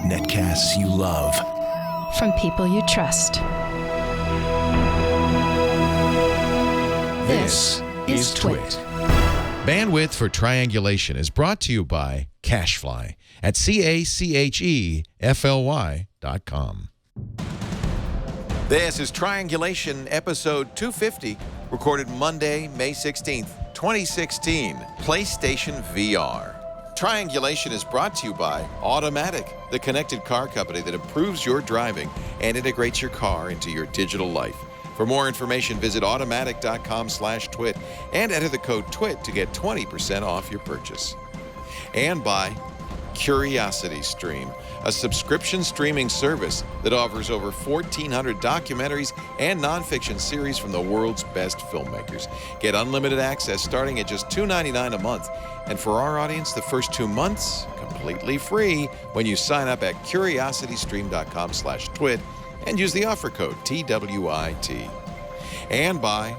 Netcasts you love. From people you trust. This is Twit. Bandwidth for Triangulation is brought to you by CacheFly at CacheFly.com. This is Triangulation episode 250, recorded Monday, May 16th, 2016, PlayStation VR. Triangulation is brought to you by Automatic, the connected car company that improves your driving and integrates your car into your digital life. For more information, visit automatic.com/twit and enter the code TWIT to get 20% off your purchase. And by CuriosityStream, a subscription streaming service that offers over 1,400 documentaries and nonfiction series from the world's best filmmakers. Get unlimited access starting at just $2.99 a month. And for our audience, the first 2 months, completely free when you sign up at curiositystream.com/twit and use the offer code TWIT. And by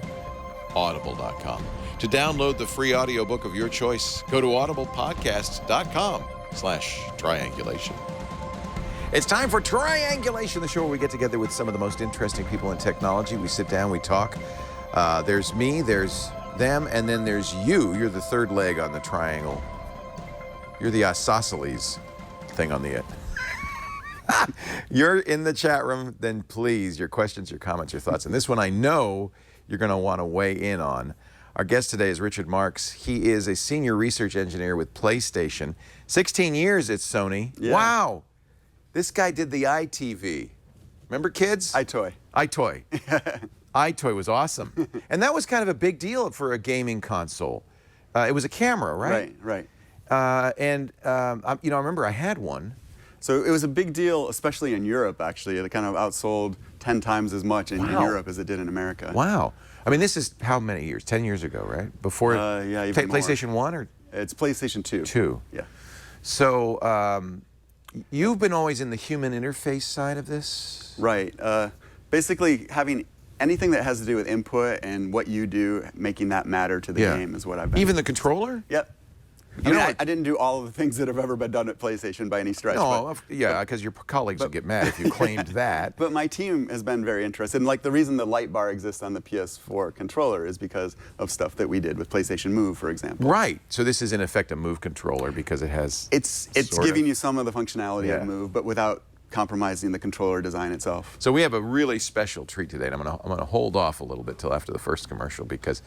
Audible.com. To download the free audiobook of your choice, go to audiblepodcasts.com/triangulation. It's time for Triangulation, the show where we get together with some of the most interesting people in technology. We sit down, we talk. There's me, there's them, and then there's you. You're the third leg on the triangle. You're the isosceles thing on the end. You're in the chat room, then please, your questions, your comments, your thoughts. And this one I know you're going to want to weigh in on. Our guest today is Richard Marks. He is a senior research engineer with PlayStation. 16 years at Sony. Yeah. Wow. This guy did the iTV. Remember, kids? iToy. iToy. iToy was awesome. And that was kind of a big deal for a gaming console. It was a camera, right? Right. I remember I had one. So it was a big deal, especially in Europe, actually. It kind of outsold 10 times as much in Europe as it did in America. Wow. I mean, this is how many years? 10 years ago, right? Before yeah, even more. PlayStation 1 or? It's PlayStation 2. 2. Yeah. So you've been always in the human interface side of this? Right. Basically, having anything that has to do with input and what you do, making that matter to the game is what I've been. Even the controller? Yep. I didn't do all of the things that have ever been done at PlayStation by any stretch. No, because your colleagues would get mad if you claimed that. But my team has been very interested. And like the reason the light bar exists on the PS4 controller is because of stuff that we did with PlayStation Move, for example. Right. So this is in effect a Move controller because it has. It's giving you some of the functionality of Move, but without compromising the controller design itself. So we have a really special treat today. And I'm gonna hold off a little bit till after the first commercial because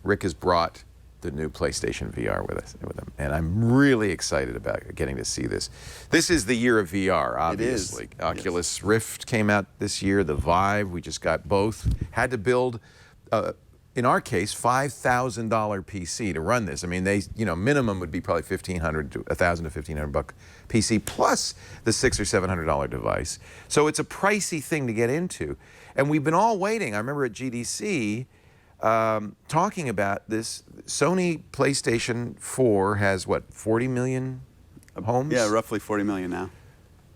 Rick has brought the new PlayStation VR with him, and I'm really excited about getting to see this. This is the year of VR, obviously. It is. Oculus Rift came out this year, the Vive, we just got both. Had to build, in our case, $5,000 PC to run this. I mean, minimum would be probably $1,500 to $1,000 to $1,500 PC plus the $600 or $700 device. So it's a pricey thing to get into, and we've been all waiting. I remember at GDC. Talking about this, Sony PlayStation 4 has, what, 40 million homes? Yeah, roughly 40 million now.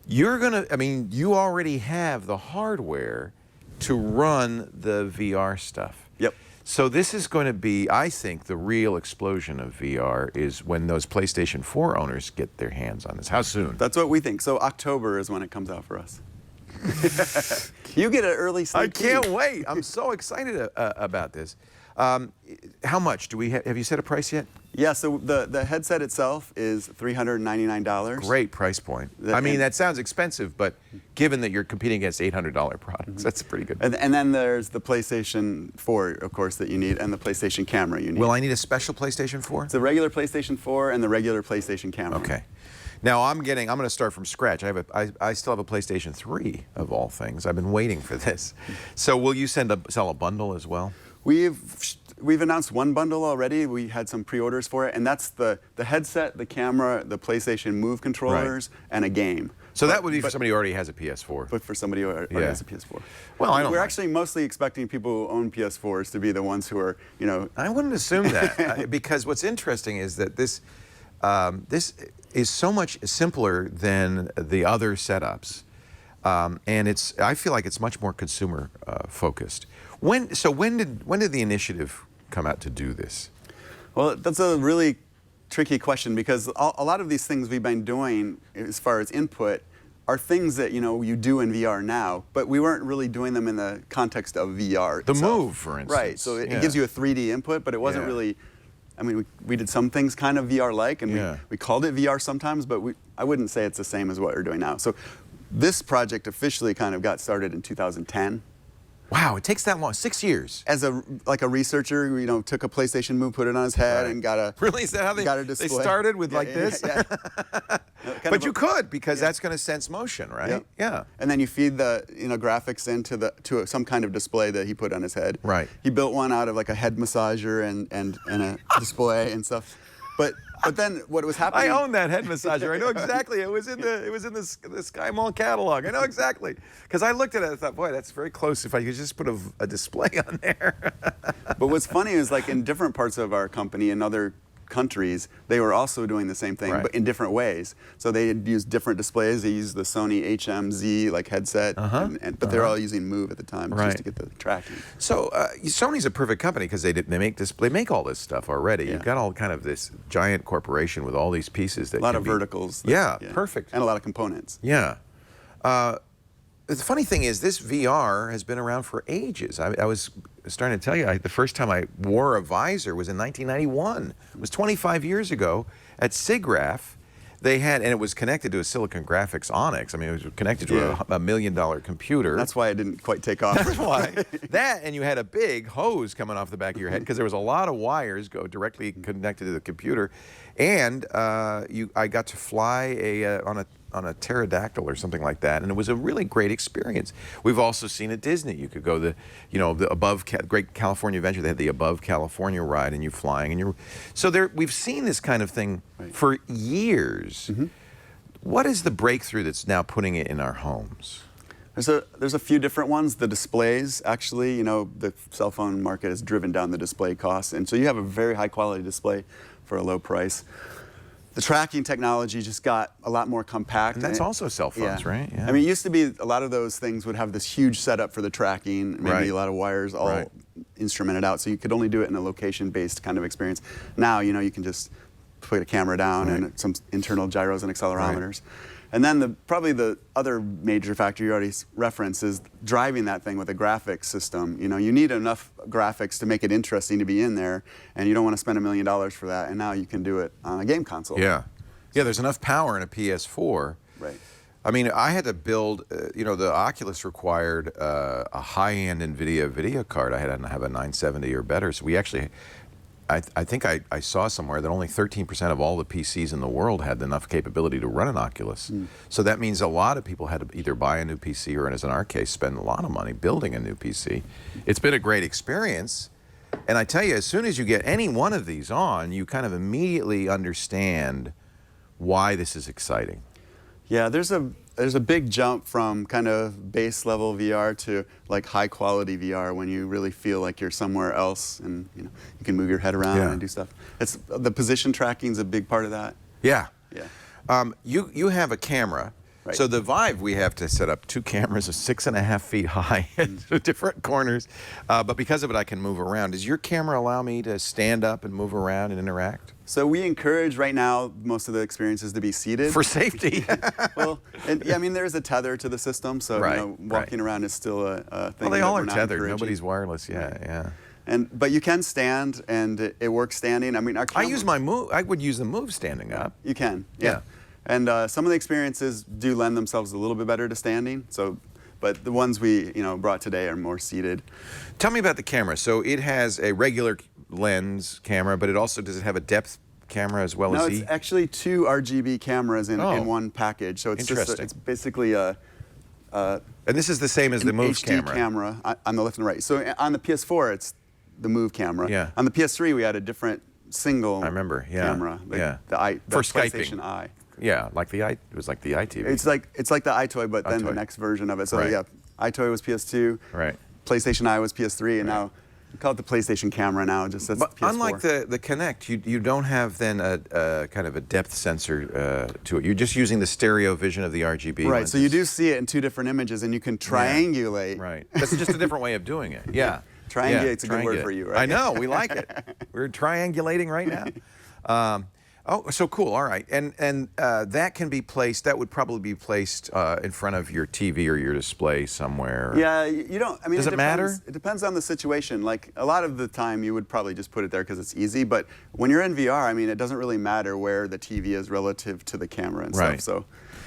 You already have the hardware to run the VR stuff. Yep. So this is going to be, I think, the real explosion of VR is when those PlayStation 4 owners get their hands on this. How soon? That's what we think. So October is when it comes out for us. You get an early sneak I can't wait. I'm so excited about this. How much do we have you set a price yet? Yeah, so the headset itself is $399. Great price point. I mean, that sounds expensive, but given that you're competing against $800 products, that's pretty good. And then there's the PlayStation 4, of course, that you need, and the PlayStation camera you need. Will I need a special PlayStation 4? It's a regular PlayStation 4 and the regular PlayStation camera. Okay. Now I'm going to start from scratch. I still have a PlayStation 3 of all things. I've been waiting for this. So will you sell a bundle as well? We've announced one bundle already. We had some pre-orders for it, and that's the headset, the camera, the PlayStation Move controllers, and a game. So that would be for somebody who already has a PS4. But for somebody who already has a PS4. Well, we're actually mostly expecting people who own PS4s to be the ones who are, I wouldn't assume that because what's interesting is that this is so much simpler than the other setups, and I feel like it's much more consumer focused. When did the initiative come out to do this? Well, that's a really tricky question because a lot of these things we've been doing as far as input are things that you do in VR now, but we weren't really doing them in the context of VR. The itself. Move, for instance. Right. So it gives you a 3D input, but it wasn't really. I mean, we did some things kind of VR-like, and we called it VR sometimes, but I wouldn't say it's the same as what we're doing now. So this project officially kind of got started in 2010. Wow, it takes that long, 6 years. As a researcher, took a PlayStation Move, put it on his head, and got a really. Is that how they started with this? Yeah. But you could because that's going to sense motion, right? Yep. Yeah. And then you feed the graphics into some kind of display that he put on his head. Right. He built one out of like a head massager and a display and stuff. But then what was happening? I own that head massager. I know exactly. It was in the Sky Mall catalog. I know exactly because I looked at it. and I thought, boy, that's very close. If I could just put a display on there. But what's funny is like in different parts of our company, in other countries, they were also doing the same thing, but in different ways. So they had used different displays. They used the Sony HMZ headset, but they're all using Move at the time just to get the tracking. So Sony's a perfect company because they make all this stuff already. You've got all kind of this giant corporation with all these pieces that a lot of verticals. Perfect. And a lot of components. Yeah. The funny thing is, this VR has been around for ages. I was starting to tell you, the first time I wore a visor was in 1991. It was 25 years ago at SIGGRAPH. They had, and it was connected to a Silicon Graphics Onyx. I mean, it was connected to a $1 million computer. That's why it didn't quite take off. That's why. That, and you had a big hose coming off the back of your head because there was a lot of wires go directly connected to the computer. And I got to fly on a pterodactyl or something like that, and it was a really great experience. We've also seen at Disney, you could go the Great California Adventure. They had the Above California ride, and you're flying, and we've seen this kind of thing for years. What is the breakthrough that's now putting it in our homes? There's a few different ones. The displays, actually, the cell phone market has driven down the display costs, and so you have a very high quality display for a low price. The tracking technology just got a lot more compact. And that's also cell phones, right? Yeah. I mean, it used to be a lot of those things would have this huge setup for the tracking, maybe a lot of wires all instrumented out, so you could only do it in a location-based kind of experience. Now, you can just put a camera down and some internal gyros and accelerometers. And then probably the other major factor you already referenced is driving that thing with a graphics system. You need enough graphics to make it interesting to be in there, and you don't want to spend $1 million for that. And now you can do it on a game console. Yeah, there's enough power in a PS4. Right. I mean, I had to build. The Oculus required a high-end NVIDIA video card. I had to have a 970 or better. So we actually. I think I saw somewhere that only 13% of all the PCs in the world had enough capability to run an Oculus. So that means a lot of people had to either buy a new PC or, as in our case, spend a lot of money building a new PC. It's been a great experience. And I tell you, as soon as you get any one of these on, you kind of immediately understand why this is exciting. Yeah, there's a big jump from kind of base level VR to like high quality VR when you really feel like you're somewhere else and you can move your head around and do stuff. The position tracking is a big part of that. Yeah. Yeah. You have a camera. Right. So the Vive, we have to set up 2 cameras of 6.5 feet high at different corners. But because of it, I can move around. Does your camera allow me to stand up and move around and interact? So we encourage right now most of the experiences to be seated. For safety. Well, and I mean, there's a tether to the system, so walking around is still a thing. Well, they all are tethered. Nobody's wireless. Yeah. But you can stand, and it works standing. I mean, our camera, I use my Move. I would use the Move standing up. You can. Yeah. And some of the experiences do lend themselves a little bit better to standing. But the ones we brought today are more seated. Tell me about the camera. So it has a regular lens camera, but does it have a depth camera as well as No, it's actually 2 RGB cameras in one package. So it's it's basically a and this is the same as the Move HD camera on the left and right. So on the PS4, it's the Move camera. Yeah. On the PS3, we had a different single camera. The For PlayStation Skyping. Eye. Yeah, it was like the iTV. It's like the iToy, but then the next version of it. So iToy was PS2. Right. PlayStation Eye was PS3, and now we call it the PlayStation camera now. That's PS4. Unlike the Kinect, you don't have then a kind of a depth sensor to it. You're just using the stereo vision of the RGB. Right. lenses. So you do see it in 2 different images, and you can triangulate. Right. That's just a different way of doing it. Yeah. Triangulate's a good word for you, right? I know. We like it. We're triangulating right now. Oh, so cool. All right. And that can be placed, that would probably be placed in front of your TV or your display somewhere. Yeah, you don't, I mean, Does it matter? It depends on the situation. Like, a lot of the time you would probably just put it there because it's easy, but when you're in VR, I mean, it doesn't really matter where the TV is relative to the camera and stuff, so.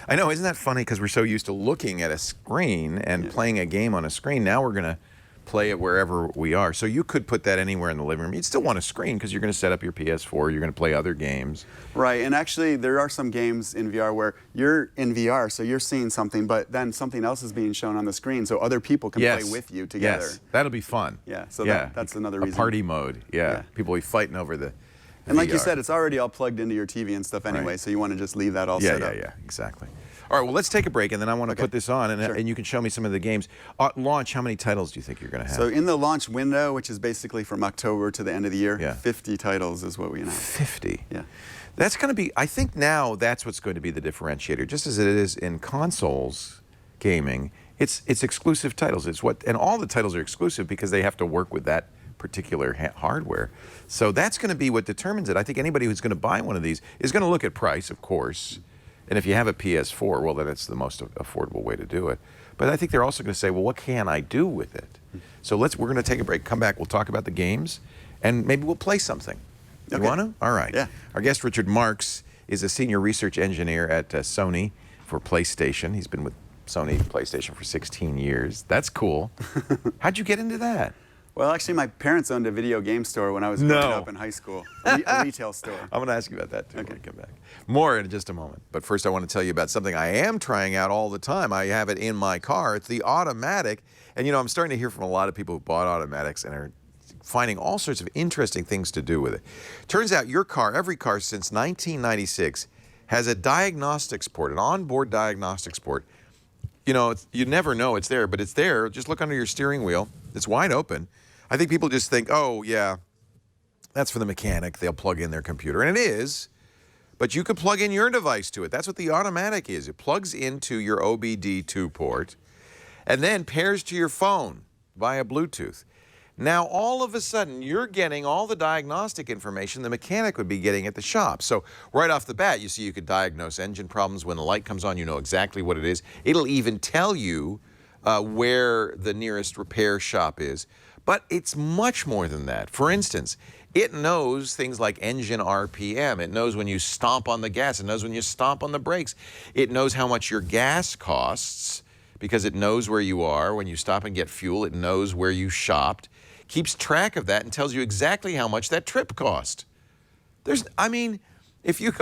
I know, isn't that funny? Because we're so used to looking at a screen and playing a game on a screen. Now we're going to play it wherever we are. So you could put that anywhere in the living room. You'd still want a screen because you're going to set up your PS4, you're going to play other games. Right, and actually there are some games in VR where you're in VR, so you're seeing something, but then something else is being shown on the screen, so other people can play with you together. Yes, that'll be fun. Yeah, so that's another reason. A party mode, People will be fighting over the And like VR. you said, it's already all plugged into your TV and stuff anyway, so you want to just leave that all set up. Yeah, exactly. All right, well, let's take a break, and then I want to put this on, and you can show me some of the games. Launch, how many titles do you think you're going to have? So in the launch window, which is basically from October to the end of the year, 50 titles is what we announced. 50? Yeah. That's going to be, I think now that's what's going to be the differentiator. Just as it is in consoles gaming, it's exclusive titles. And all the titles are exclusive because they have to work with that particular hardware. So that's going to be what determines it. I think anybody who's going to buy one of these is going to look at price, of course. And if you have a PS4, well, then it's the most affordable way to do it. But I think they're also going to say, well, what can I do with it? So we're going to take a break, come back, we'll talk about the games, and maybe we'll play something. You want to? All right. Yeah. Our guest, Richard Marks, is a senior research engineer at Sony for PlayStation. He's been with Sony PlayStation for 16 years. That's cool. How'd you get into that? Well, actually, my parents owned a video game store when I was growing up in high school, a retail store. I'm going to ask you about that, too, when we come back. More in just a moment. But first, I want to tell you about something I am trying out all the time. I have it in my car. It's the automatic. And, you know, I'm starting to hear from a lot of people who bought automatics and are finding all sorts of interesting things to do with it. Turns out your car, every car since 1996, has a diagnostics port, an onboard diagnostics port. You know, you never know it's there, but it's there. Just look under your steering wheel. It's wide open. I think people just think, oh, yeah, that's for the mechanic. They'll plug in their computer. And it is, but you can plug in your device to it. That's what the automatic is. It plugs into your OBD2 port and then pairs to your phone via Bluetooth. Now, all of a sudden, you're getting all the diagnostic information the mechanic would be getting at the shop. So right off the bat, you see you could diagnose engine problems. When the light comes on, you know exactly what it is. It'll even tell you where the nearest repair shop is. But it's much more than that. For instance, it knows things like engine RPM. It knows when you stomp on the gas. It knows when you stomp on the brakes. It knows how much your gas costs because it knows where you are. When you stop and get fuel, it knows where you shopped. Keeps track of that and tells you exactly how much that trip cost. I mean, if you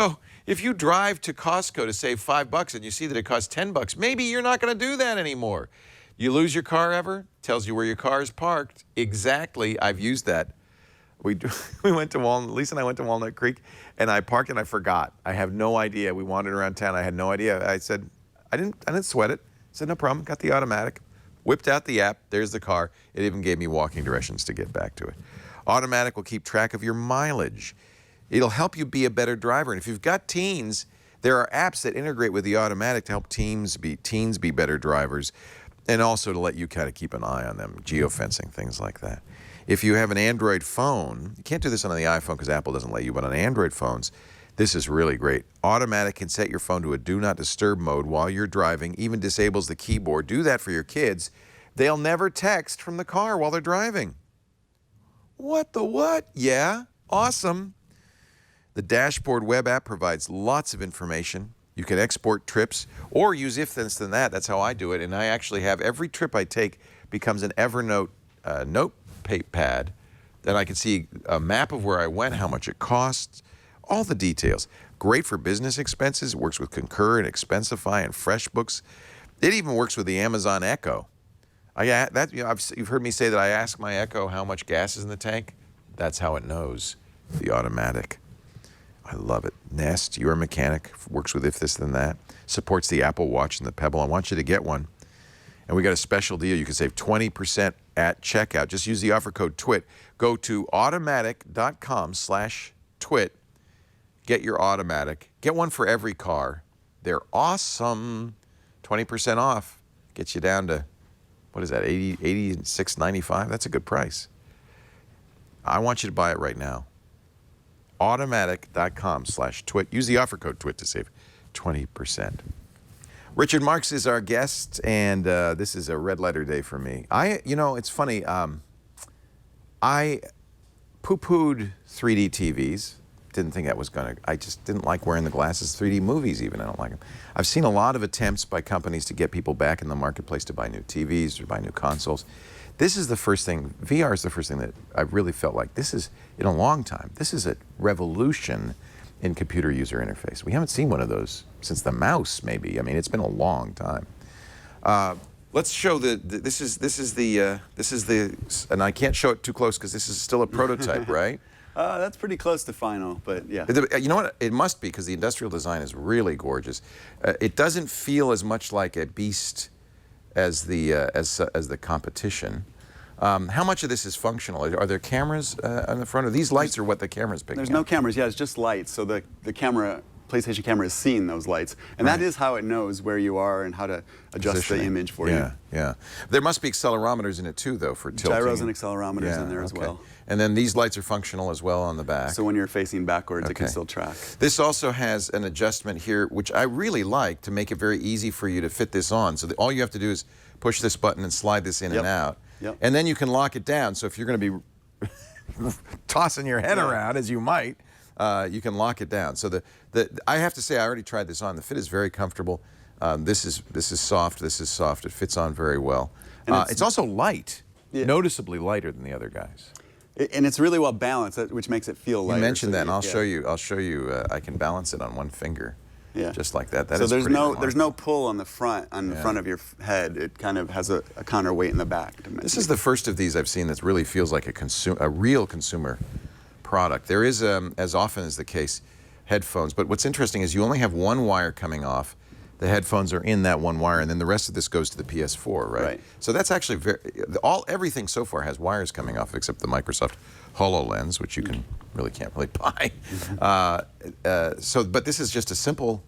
drive to Costco to save $5 and you see that it costs $10, maybe you're not going to do that anymore. You lose your car ever? Tells you where your car is parked. Exactly. I've used that. We went to Lisa and I went to Walnut Creek, and I parked and I forgot. I have no idea. We wandered around town. I had no idea. I said, I didn't sweat it. I said, no problem. Got the automatic. Whipped out the app. There's the car. It even gave me walking directions to get back to it. Automatic will keep track of your mileage. It'll help you be a better driver. And if you've got teens, there are apps that integrate with the automatic to help teens be better drivers. And also to let you kind of keep an eye on them, geofencing, things like that. If you have an Android phone, you can't do this on the iPhone because Apple doesn't let you, but on Android phones, this is really great. Automatic can set your phone to a do not disturb mode while you're driving, even disables the keyboard. Do that for your kids. They'll never text from the car while they're driving. What the what? Yeah, awesome. The Dashboard web app provides lots of information. You can export trips or use if this then that. That's how I do it. And I actually have every trip I take becomes an Evernote notepad. Then I can see a map of where I went, how much it costs, all the details. Great for business expenses. It works with Concur and Expensify and FreshBooks. It even works with the Amazon Echo. You've heard me say that I ask my Echo how much gas is in the tank. That's how it knows, the automatic. I love it. Nest, you're a mechanic, works with if this then that, supports the Apple Watch and the Pebble. I want you to get one. And we got a special deal. You can save 20% at checkout. Just use the offer code TWIT. Go to automatic.com/TWIT. Get your automatic. Get one for every car. They're awesome. 20% off. Gets you down to, what is that, $86.95? That's a good price. I want you to buy it right now. Automatic.com/twit. Use the offer code TWIT to save 20%. Richard Marks is our guest, and this is a red letter day for me. You know, it's funny. I poo-pooed 3D TVs. Didn't think that was going to, I just didn't like wearing the glasses. 3D movies even, I don't like them. I've seen a lot of attempts by companies to get people back in the marketplace to buy new TVs or buy new consoles. This is the first thing, VR is the first thing that I really felt like this is, in a long time, this is a revolution in computer user interface. We haven't seen one of those since the mouse, maybe. I mean, it's been a long time. Let's show this is the, and I can't show it too close because this is still a prototype, right? That's pretty close to final, but yeah. You know what? It must be because the industrial design is really gorgeous. It doesn't feel as much like a beast as the competition. How much of this is functional? Are there cameras on the front? Are these lights or what the camera's picking There's up? no cameras. Yeah, it's just lights. So the camera, PlayStation camera, is seeing those lights, and that is how it knows where you are and how to adjust the image for you. Yeah. There must be accelerometers in it too, though, for tilting. Gyros and accelerometers in there as well. And then these lights are functional as well on the back. So when you're facing backwards, it can still track. This also has an adjustment here, which I really like to make it very easy for you to fit this on. So all you have to do is push this button and slide this in and out. And then you can lock it down. So if you're going to be tossing your head around, as you might, you can lock it down. So I have to say, I already tried this on. The fit is very comfortable. This is soft. This is soft. It fits on very well. It's also light, noticeably lighter than the other guys. And it's really well balanced, which makes it feel lighter. You mentioned that, and I'll show you. I'll show you. I can balance it on one finger, just like that. So there's no pull on the front of your head. It kind of has a counterweight in the back. This is the first of these I've seen that really feels like a real consumer product. There is, as often is the case, headphones. But what's interesting is you only have one wire coming off. The headphones are in that one wire, and then the rest of this goes to the PS4, right? So that's actually everything so far has wires coming off, except the Microsoft HoloLens, which you can't really buy. But this is just a simple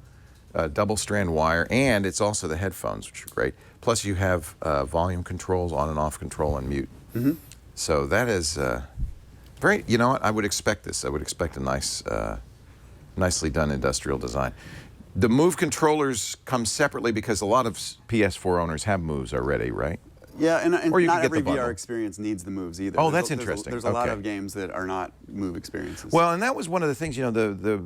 double-strand wire, and it's also the headphones, which are great. Plus, you have volume controls, on and off control, and mute. So that is very. You know what? I would expect this. I would expect a nice, nicely done industrial design. The Move controllers come separately because a lot of PS4 owners have Moves already, right? Yeah, and not every VR experience needs the Moves either. Oh, that's interesting. There's a lot of games that are not Move experiences. Well, and that was one of the things, you know, the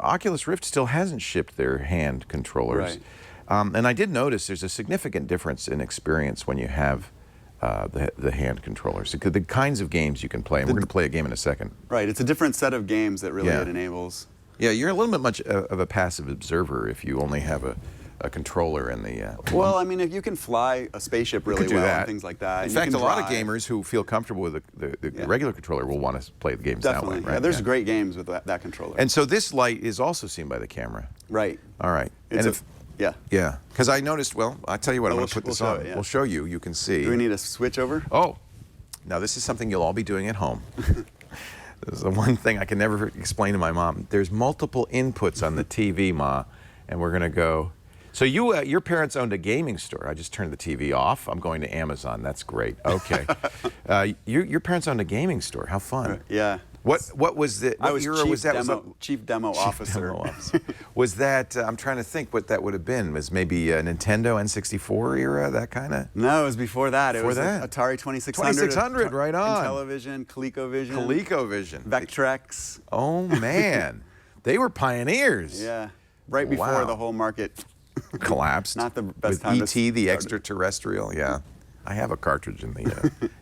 Oculus Rift still hasn't shipped their hand controllers. And I did notice there's a significant difference in experience when you have the hand controllers. The kinds of games you can play, and we're going to play a game in a second. Right, it's a different set of games that really it enables. Yeah, you're a little bit much of a passive observer if you only have a controller in the... well, I mean, if you can fly a spaceship really well and things like that. In fact, a lot of gamers who feel comfortable with the regular controller will want to play the games that way, right? Yeah, there's great games with that controller. And so this light is also seen by the camera. Right. All right. Yeah. Because I noticed, well, I'll tell you what, I'm going to put this on. We'll show you. You can see. Do we need a switch over? Oh. Now, this is something you'll all be doing at home. This is the one thing I can never explain to my mom. There's multiple inputs on the TV, Ma, and we're going to go. So your parents owned a gaming store. I just turned the TV off. I'm going to Amazon. That's great. Okay. Your parents owned a gaming store. How fun. Yeah. What was the? What I was era was that? Chief demo officer. Was that? I'm trying to think what that would have been. Was maybe a Nintendo N64 era, that kind of? No, it was before that. Before it was that. Atari 2600. 2600, right on. Intellivision, ColecoVision. ColecoVision. Vectrex. Oh man, they were pioneers. Yeah. Right before the whole market collapsed. Not the best time. With E.T. the extraterrestrial. Yeah. I have a cartridge in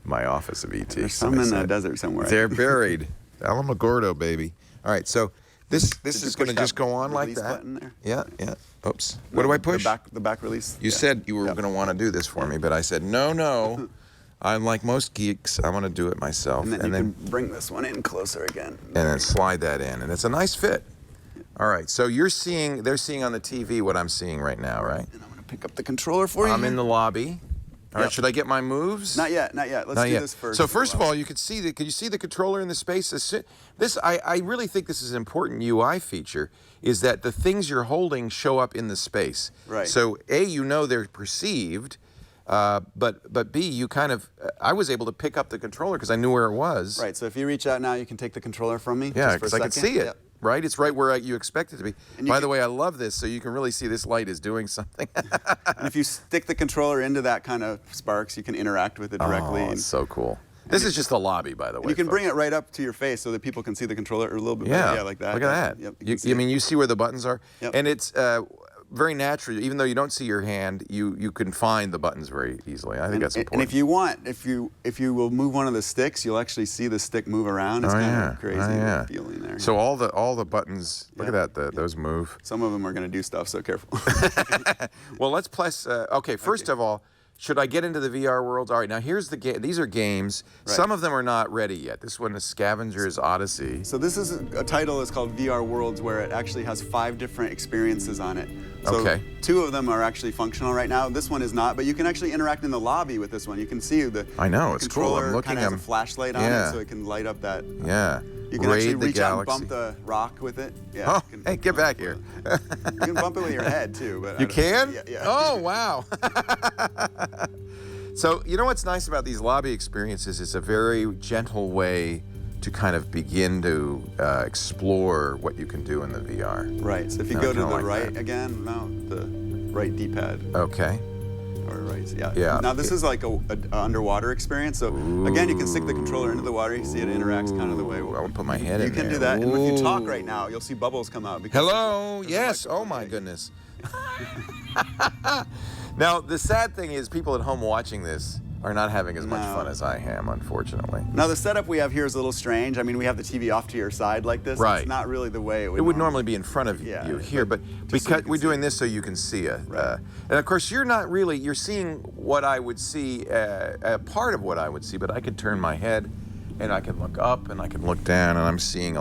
my office of E.T. There's some in the desert somewhere. They're buried. Alamogordo, baby. All right, so this is going to just go on like that. Button there? Yeah. Oops. What do I push? The back release. You said you were going to want to do this for me, but I said no. I'm like most geeks. I want to do it myself. And then you can bring this one in closer again. And then slide that in, and it's a nice fit. All right. So they're seeing on the TV what I'm seeing right now, right? And I'm going to pick up the controller for you. I'm in the lobby. All right, should I get my moves? Not yet. Let's do this first. So first of all, could you see the controller in the space? I really think this is an important UI feature, is that the things you're holding show up in the space. Right. So you know they're perceived, But B, you kind of, I was able to pick up the controller because I knew where it was. Right, so if you reach out now, you can take the controller from me. Yeah, just for a because I can second. see it. Yep. Right? It's right where you expect it to be. By the can- way, I love this, so you can really see this light is doing something. And if you stick the controller into that kind of sparks, you can interact with it directly. Oh, it's so cool. This is just the lobby, by the way. You can bring folks. it right up to your face so that people can see the controller a little bit Yeah, better. Yeah, like that. Look at that. Yep, I mean, you see where the buttons are? Yep. And it's very natural. Even though you don't see your hand, you can find the buttons very easily. I think that's important. And if you want, if you will move one of the sticks, you'll actually see the stick move around. It's kind of crazy feeling there. So all the buttons, look at that, those move. Some of them are going to do stuff, so careful. Well, let's plus. Okay, first of all, should I get into the VR world? All right, now here's the game. These are games. Right. Some of them are not ready yet. This one is Scavenger's Odyssey. So this is a title that's called VR Worlds, where it actually has 5 different experiences on it. So Okay. 2 of them are actually functional right now. This one is not, but you can actually interact in the lobby with this one. You can see the I know, it's cool. I'm controller looking, kind of has a I'm- flashlight on yeah. it, so it can light up that. Yeah. You can Raid actually the reach out and galaxy. bump the rock with it. Yeah. Oh, you can- hey, get back here. You can bump it with your head too. But You can? Yeah. Oh, wow. So, you know what's nice about these lobby experiences? It's a very gentle way to kind of begin to explore what you can do in the VR. Right. So if you No, go to kinda the like right that. again, no, the right D-pad. Okay. Or right, yeah. Yeah. Now this is like a underwater experience. So again, you can stick the controller into the water. You see it interacts kind of the way. I want to put my head in You can there. do that. And if you talk Ooh. right now, you'll see bubbles come out. Because Hello. there's a Yes. Oh microphone my right here. goodness. Now the sad thing is, people at home watching this are not having as much No. fun as I am, unfortunately. Now the setup we have here is a little strange. I mean, we have the TV off to your side like this. Right. It's not really the way it would. It would normally be in front of Yeah, you here, but just so you because can we're see doing it. this so you can see it. Right. And of course, you're seeing what I would see, a part of what I would see, but I could turn my head and I can look up and I can look down and I'm seeing,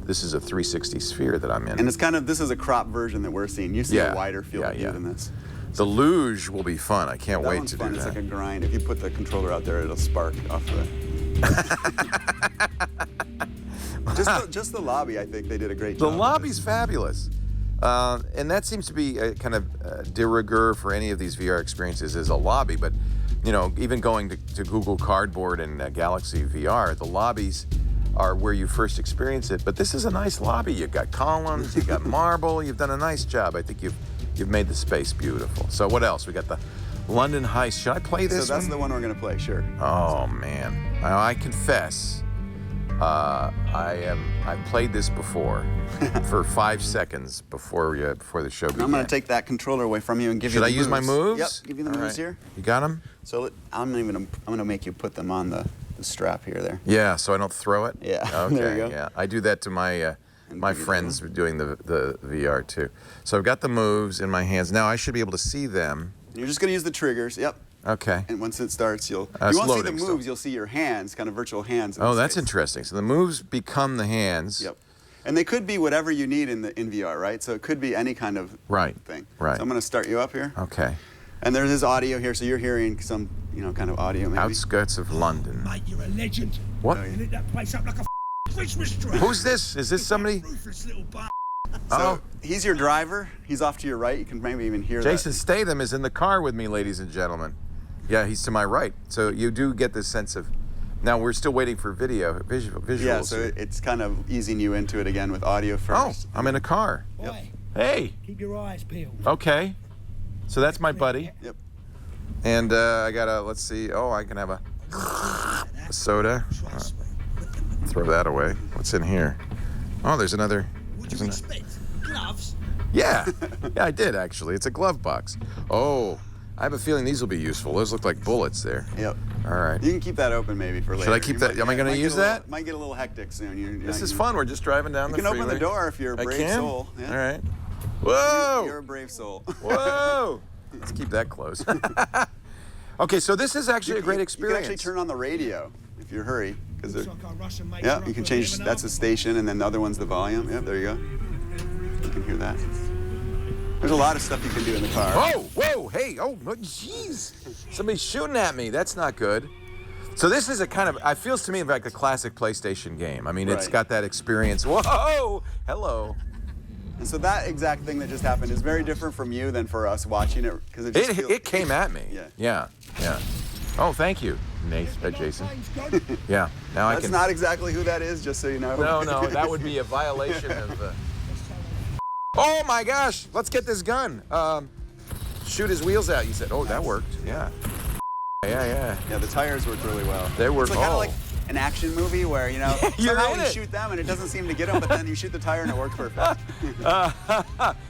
this is a 360 sphere that I'm in. And it's kind of, this is a crop version that we're seeing. You see Yeah. a wider field of view Yeah. than this. The luge will be fun. I can't That wait one's to fun. do It's that. like a grind. If you put the controller out there, it'll spark off the. just the lobby, I think they did a great The job. with lobby's this. fabulous. And that seems to be a kind of de rigueur for any of these VR experiences is a lobby. But, even going to Google Cardboard and Galaxy VR, the lobbies are where you first experience it. But this is a nice lobby. You've got columns, you've got marble. You've done a nice job. I think you've made the space beautiful. So what else? We got the London Heist. Should I play this So that's one? the one we're gonna play, sure. Oh man, I confess, I played this before for 5 seconds before the show began. I'm gonna take that controller away from you and give Should you I the use my moves? Yep, give you the All moves right. here. You got them? So I'm gonna make you put them on the strap here there. Yeah, so I don't throw it. Yeah, Okay. there you go. Yeah, I do that to my my give you that friends doing the VR too. So I've got the moves in my hands now. I should be able to see them. And you're just gonna use the triggers. Yep. Okay. And once it starts, you It's won't see the loading moves. still. You'll see your hands, kind of virtual hands. in Oh, this that's case. interesting. So the moves become the hands. Yep. And they could be whatever you need in VR, right? So it could be any kind of Right. thing. Right. So I'm gonna start you up here. Okay. And there is audio here, so you're hearing some, kind of audio maybe. Outskirts of London. Mate, you're a legend. What? You lit that place up like a Christmas tree. Who's this? Is this somebody? Ruthless little bar. So he's your driver. He's off to your right. You can maybe even hear Jason that. Statham is in the car with me, ladies and gentlemen. Yeah, he's to my right. So you do get this sense of. Now we're still waiting for visuals. Yeah, so here. it's kind of easing you into it again with audio Oh, first. I'm in a car. Oi, Hey. keep your eyes peeled. Okay. So that's my buddy. Yep. And I gotta, let's see. Oh, I can have a soda. Trust me. Throw that away. What's in here? Oh, there's another. Would you there's an- expect? Gloves? Yeah. Yeah, I did actually. It's a glove box. Oh, I have a feeling these will be useful. Those look like bullets there. Yep. All right. You can keep that open maybe for later. Should I keep that? Am I going to use that? Might get a little hectic soon. This is fun. We're just driving down You the can freeway. open the door if you're a I brave can? soul. Yeah. All right. Whoa! You're a brave soul. Whoa! Let's keep that close. Okay, so this is actually a great experience. You can actually turn on the radio if you hurry. Looks like our Russian mates Yeah, are you up can for change. 11 That's a up. station, and then the other one's the volume. Yep, there you go. You can hear that. There's a lot of stuff you can do in the car. Whoa! Whoa! Hey! Oh, jeez! Somebody's shooting at me. That's not good. So this is a kind of. It feels to me like a classic PlayStation game. I mean, it's Right. got that experience. Whoa! Hello. And so that exact thing that just happened is very different from you than for us watching it, because It came at me. Yeah. Yeah. Oh, thank you, Jason. Yeah. Now I That's can. not exactly who that is, just so you know. No, that would be a violation of. Oh my gosh! Let's get this gun. Shoot his wheels out. You said. Oh, that worked. Yeah. Yeah. Yeah, the tires worked really well. They work. It's kind of like an action movie where, you know, somehow in you it. shoot them and it doesn't seem to get them, but then you shoot the tire and it works perfect.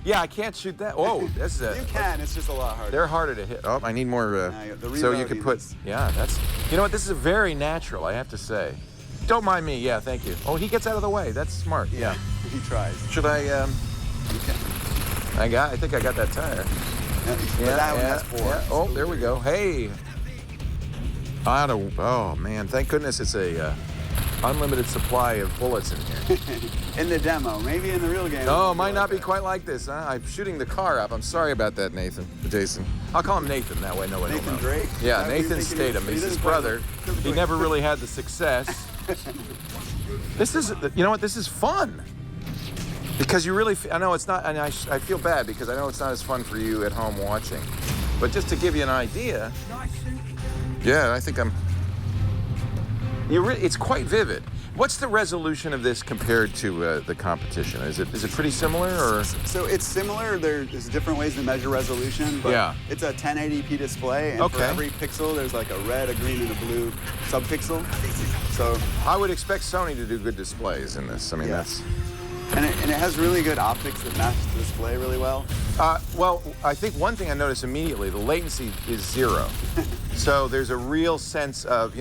Yeah, I can't shoot that. Oh, this is You can, it's just a lot harder. They're harder to hit. Oh, I need more. The So you could put. is- Yeah, that's. You know what? This is very natural. I have to say. Don't mind me. Yeah, thank you. Oh, he gets out of the way. That's smart. Yeah. He tries. Should I? You can. I think I got that tire. But that one has 4. Yeah. Oh, there we go. Hey. Oh man, thank goodness it's a unlimited supply of bullets in here. In the demo, maybe in the real game. Oh, might not be quite like this, huh? I'm shooting the car up. I'm sorry about that, Jason. I'll call him Nathan, that way nobody will know. Nathan Drake? Yeah, Is that what Nathan you're thinking? Statham. He He's his didn't play brother. He never really had the success. This is, you know what, this is fun. Because you really, I know it's not, and I feel bad because I know it's not as fun for you at home watching. But just to give you an idea, yeah, I think it's quite vivid. What's the resolution of this compared to the competition? Is it pretty similar, or? So it's similar. There's different ways to measure resolution, but Yeah. it's a 1080p display, and for every pixel, there's like a red, a green, and a blue subpixel. So I would expect Sony to do good displays in this. I mean, Yeah. that's. and it has really good optics that match the display really well. Well, I think one thing I noticed immediately, the latency is 0. So there's a real sense of,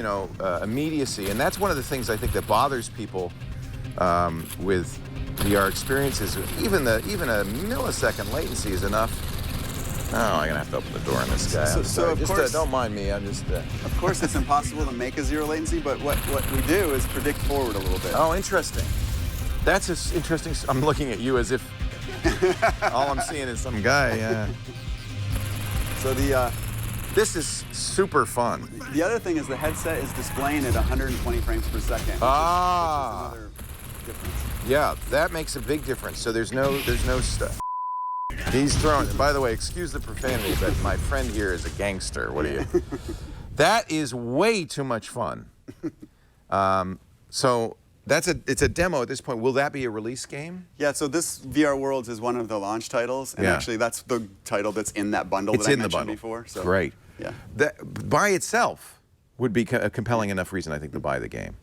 immediacy. And that's one of the things I think that bothers people with VR experiences. Even a millisecond latency is enough. Oh, I'm going to have to open the door on this guy. I'm sorry. of Just course- don't mind me. I'm just... Of course, it's impossible to make a 0 latency, but what we do is predict forward a little bit. Oh, interesting. That's interesting. I'm looking at you as if all I'm seeing is some guy. Yeah. So This is super fun. the other thing is the headset is displaying at 120 frames per second. Which is another difference. Yeah, that makes a big difference. So there's no stuff. He's throwing. By the way, excuse the profanity, but my friend here is a gangster. What are you? That is way too much fun. So it's a demo at this point. Will that be a release game? Yeah, so this VR Worlds is one of the launch titles, and actually that's the title that's in that bundle It's that I in the mentioned bundle. before. So Great. Yeah. That by itself would be a compelling enough reason, I think, to buy the game.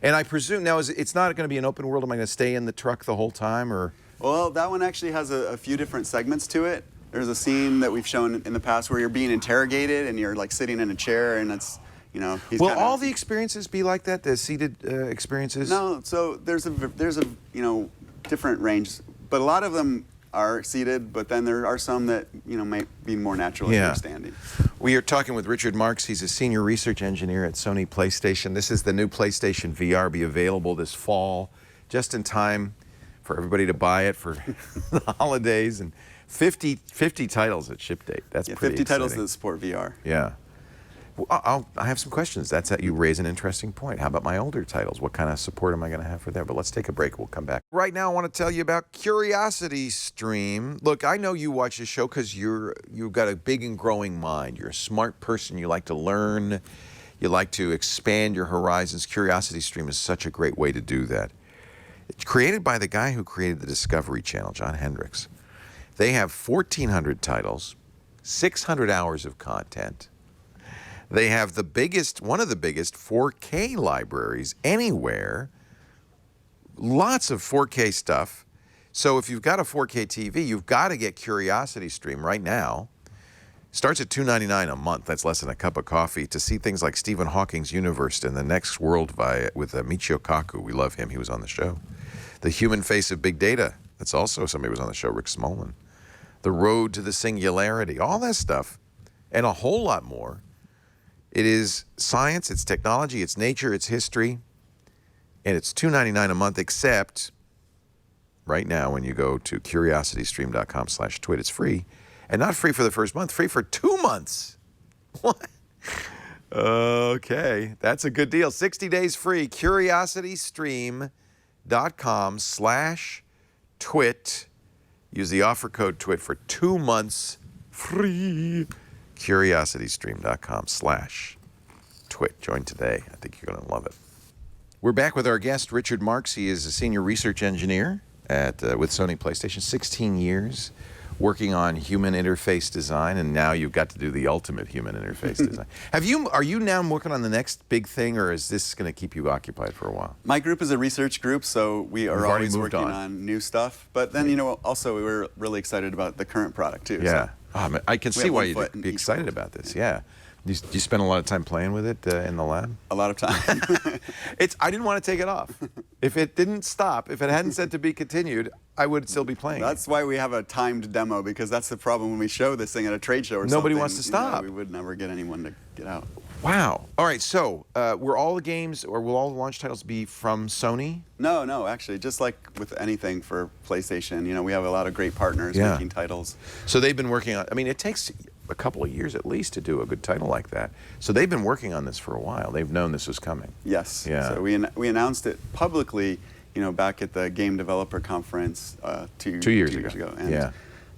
And I presume now it's not going to be an open world. Am I going to stay in the truck the whole time, or? Well, that one actually has a few different segments to it. There's a scene that we've shown in the past where you're being interrogated and you're like sitting in a chair, and it's, he's Will kinda, all the experiences be like that? The seated experiences? No, so there's a different range, but a lot of them are seated, but then there are some that might be more natural if you're standing. We are talking with Richard Marks. He's a senior research engineer at Sony PlayStation. This is the new PlayStation VR, be available this fall, just in time for everybody to buy it for the holidays, and 50 titles at ship date. That's pretty 50 titles exciting. that support VR. Yeah. Well, I have some questions. You raise an interesting point. How about my older titles? What kind of support am I going to have for there? But let's take a break. We'll come back. Right now, I want to tell you about Curiosity Stream. Look, I know you watch this show because you've got a big and growing mind. You're a smart person. You like to learn. You like to expand your horizons. Curiosity Stream is such a great way to do that. It's created by the guy who created the Discovery Channel, John Hendricks. They have 1,400 titles, 600 hours of content. They have one of the biggest 4K libraries anywhere. Lots of 4K stuff. So if you've got a 4K TV, you've got to get Curiosity Stream right now. Starts at $2.99 a month. That's less than a cup of coffee to see things like Stephen Hawking's Universe and the Next World with Michio Kaku. We love him. He was on the show. The Human Face of Big Data. That's also somebody who was on the show, Rick Smolin. The Road to the Singularity. All that stuff and a whole lot more. It is science, it's technology, it's nature, it's history, and it's $2.99 a month, except right now when you go to curiositystream.com/twit, it's free. And not free for the first month, free for 2 months. What? Okay, that's a good deal. 60 days free, curiositystream.com/twit. Use the offer code TWIT for 2 months free. CuriosityStream.com/twit. Join today. I think you're going to love it. We're back with our guest, Richard Marks. He is a senior research engineer with Sony PlayStation, 16 years working on human interface design, and now you've got to do the ultimate human interface design. Are you now working on the next big thing, or is this going to keep you occupied for a while? My group is a research group, so we are always working on new stuff. But then, you know, also we're really excited about the current product too. Yeah. So I can see why you'd be excited about this. Yeah. Do you spend a lot of time playing with it in the lab? A lot of time. I didn't want to take it off. If it didn't stop, if it hadn't said to be continued, I would still be playing. That's why we have a timed demo, because that's the problem when we show this thing at a trade show or something. Nobody wants to stop. We would never get anyone to get out. Wow. All right, so will all the games, or will all the launch titles be from Sony? No, actually, just like with anything for PlayStation, you know, we have a lot of great partners making titles. So they've been working on, I mean, it takes a couple of years at least to do a good title like that. So they've been working on this for a while. They've known this was coming. Yes. Yeah. So we announced it publicly, you know, back at the Game Developer Conference two years ago.